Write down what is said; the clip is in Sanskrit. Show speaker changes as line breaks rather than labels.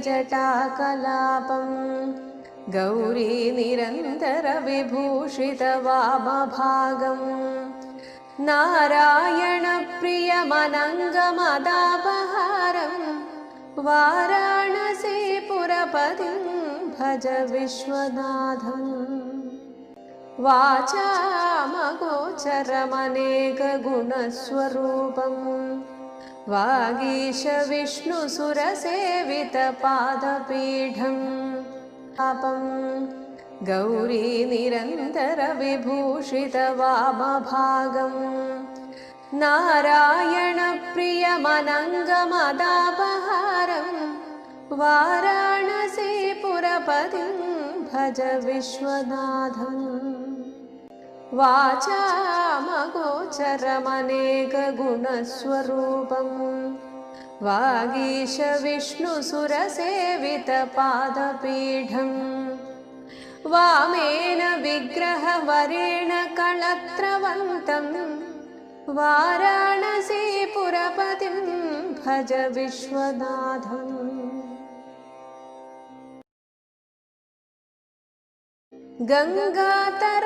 जटाकलापं गौरी निरन्तरविभूषितवामभागं नारायणप्रियमनङ्गमदापहारं वाराणसीपुरपतिं भज विश्वनाथम् वाचामगोचरमनेकगुणस्वरूपं वागीशविष्णुसुरसेवितपादपीठं पापं गौरी निरन्तरविभूषितवामभागं नारायणप्रियमनङ्गमदापहारं वाराणसीपुरपतिं भज विश्वनाथम् वाचामगोचरमनेकगुणस्वरूपं वागीशविष्णुसुरसेवितपादपीठं वामेन विग्रहवरेण कळत्रवन्तं वाराणसीपुरपतिं भज विश्वनाथम् गंगातरंगरमणी